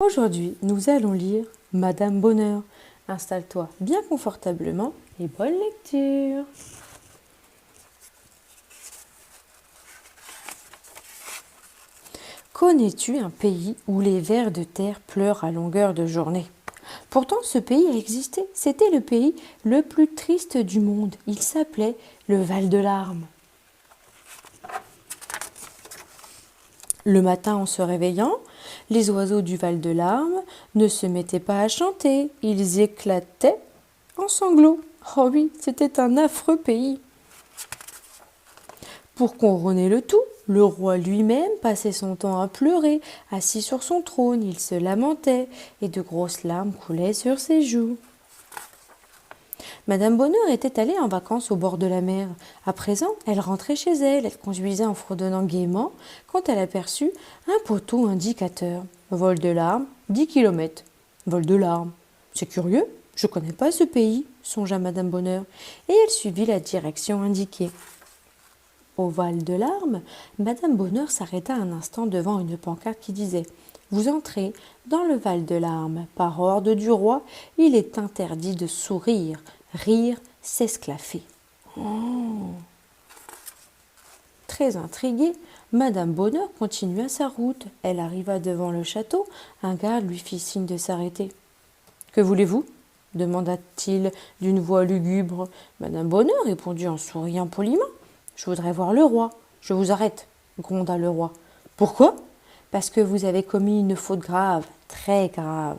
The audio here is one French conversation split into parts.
Aujourd'hui, nous allons lire Madame Bonheur. Installe-toi bien confortablement et bonne lecture. Connais-tu un pays où les vers de terre pleurent à longueur de journée? Pourtant, ce pays existait. C'était le pays le plus triste du monde. Il s'appelait le Val de Larmes. Le matin, en se réveillant, les oiseaux du Val de Larmes ne se mettaient pas à chanter, ils éclataient en sanglots. Oh oui, c'était un affreux pays. Pour couronner le tout, le roi lui-même passait son temps à pleurer, assis sur son trône, il se lamentait, et de grosses larmes coulaient sur ses joues. Madame Bonheur était allée en vacances au bord de la mer. À présent, elle rentrait chez elle. Elle conduisait en fredonnant gaiement quand elle aperçut un poteau indicateur. Vol de larmes, 10 kilomètres. Vol de larmes. C'est curieux, je ne connais pas ce pays, songea Madame Bonheur, et elle suivit la direction indiquée. Au Val de Larmes, Madame Bonheur s'arrêta un instant devant une pancarte qui disait « Vous entrez dans le Val de Larmes. Par ordre du roi, il est interdit de sourire. Rire, s'esclaffer. » Très intriguée, Madame Bonheur continua sa route. Elle arriva devant le château. Un garde lui fit signe de s'arrêter. « Que voulez-vous » demanda-t-il d'une voix lugubre. Madame Bonheur répondit en souriant poliment. « Je voudrais voir le roi. »« Je vous arrête, » gronda le roi. « Pourquoi ?»« Parce que vous avez commis une faute grave, très grave. »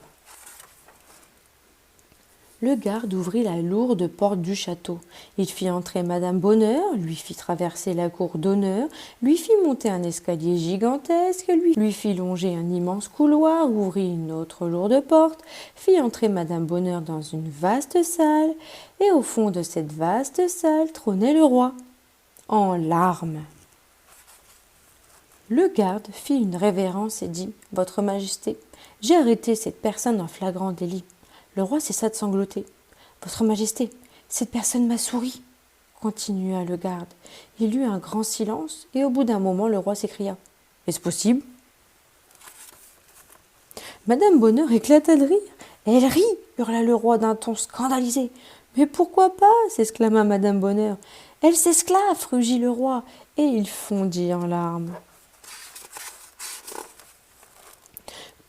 Le garde ouvrit la lourde porte du château. Il fit entrer Madame Bonheur, lui fit traverser la cour d'honneur, lui fit monter un escalier gigantesque, lui fit longer un immense couloir, ouvrit une autre lourde porte, fit entrer Madame Bonheur dans une vaste salle, et au fond de cette vaste salle trônait le roi, en larmes. Le garde fit une révérence et dit « Votre Majesté, j'ai arrêté cette personne en flagrant délit. » Le roi cessa de sangloter. « Votre Majesté, cette personne m'a souri, » continua le garde. Il eut un grand silence, et au bout d'un moment, le roi s'écria. « Est-ce possible ?» Madame Bonheur éclata de rire. « Elle rit !» hurla le roi d'un ton scandalisé. « Mais pourquoi pas ?» s'exclama Madame Bonheur. « Elle s'esclaffe !» rugit le roi, et il fondit en larmes. «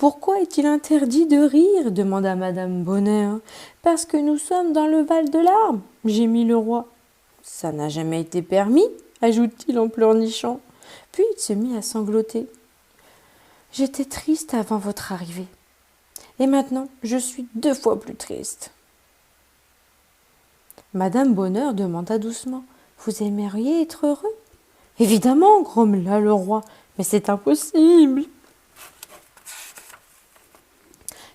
Pourquoi est-il interdit de rire ?» demanda Madame Bonheur. « Parce que nous sommes dans le Val de Larmes, » gémit le roi. « Ça n'a jamais été permis, » ajoute-t-il en pleurnichant. Puis il se mit à sangloter. « J'étais triste avant votre arrivée, et maintenant je suis 2 fois plus triste. » Madame Bonheur demanda doucement. « Vous aimeriez être heureux ?»« Évidemment, » grommela le roi, « mais c'est impossible. »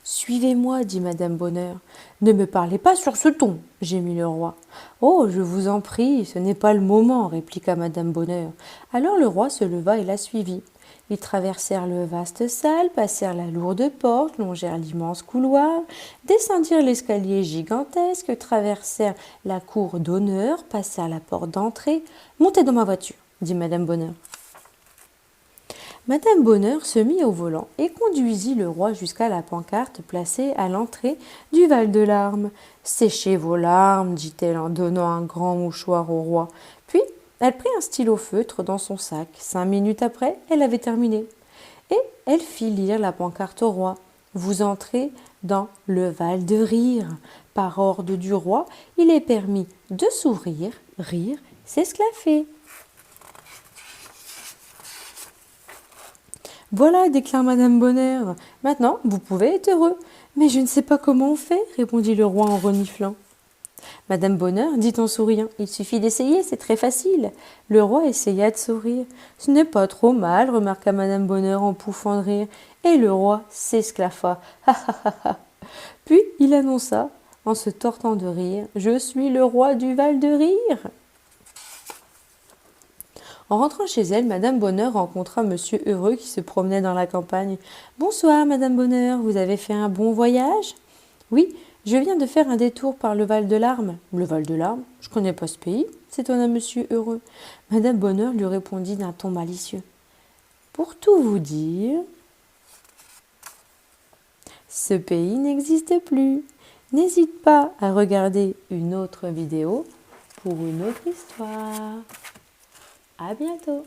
« Suivez-moi, » dit Madame Bonheur. « Ne me parlez pas sur ce ton, » gémit le roi. « Oh, je vous en prie, ce n'est pas le moment, » répliqua Madame Bonheur. Alors le roi se leva et la suivit. Ils traversèrent le vaste salle, passèrent la lourde porte, longèrent l'immense couloir, descendirent l'escalier gigantesque, traversèrent la cour d'honneur, passèrent la porte d'entrée. « Montez dans ma voiture, » dit Madame Bonheur. Madame Bonheur se mit au volant et conduisit le roi jusqu'à la pancarte placée à l'entrée du Val de Larmes. « Séchez vos larmes, » dit-elle en donnant un grand mouchoir au roi. Puis, elle prit un stylo feutre dans son sac. 5 minutes après, elle avait terminé. Et elle fit lire la pancarte au roi. « Vous entrez dans le Val de Rire. Par ordre du roi, il est permis de sourire, rire, s'esclaffer. » « Voilà, » déclare Madame Bonheur. « Maintenant, vous pouvez être heureux. »« Mais je ne sais pas comment on fait, » répondit le roi en reniflant. Madame Bonheur dit en souriant. « Il suffit d'essayer, c'est très facile. » Le roi essaya de sourire. « Ce n'est pas trop mal, » remarqua Madame Bonheur en pouffant de rire. Et le roi s'esclaffa. « Ha ha ha ha !» Puis il annonça, en se tortant de rire, « Je suis le roi du Val de Rire !» En rentrant chez elle, Madame Bonheur rencontra Monsieur Heureux qui se promenait dans la campagne. « Bonsoir, Madame Bonheur, vous avez fait un bon voyage ?»« Oui, je viens de faire un détour par le Val de Larmes. »« Le Val de Larmes ? Je ne connais pas ce pays, » s'étonna Monsieur Heureux. Madame Bonheur lui répondit d'un ton malicieux. « Pour tout vous dire, ce pays n'existe plus. N'hésite pas à regarder une autre vidéo pour une autre histoire. À bientôt.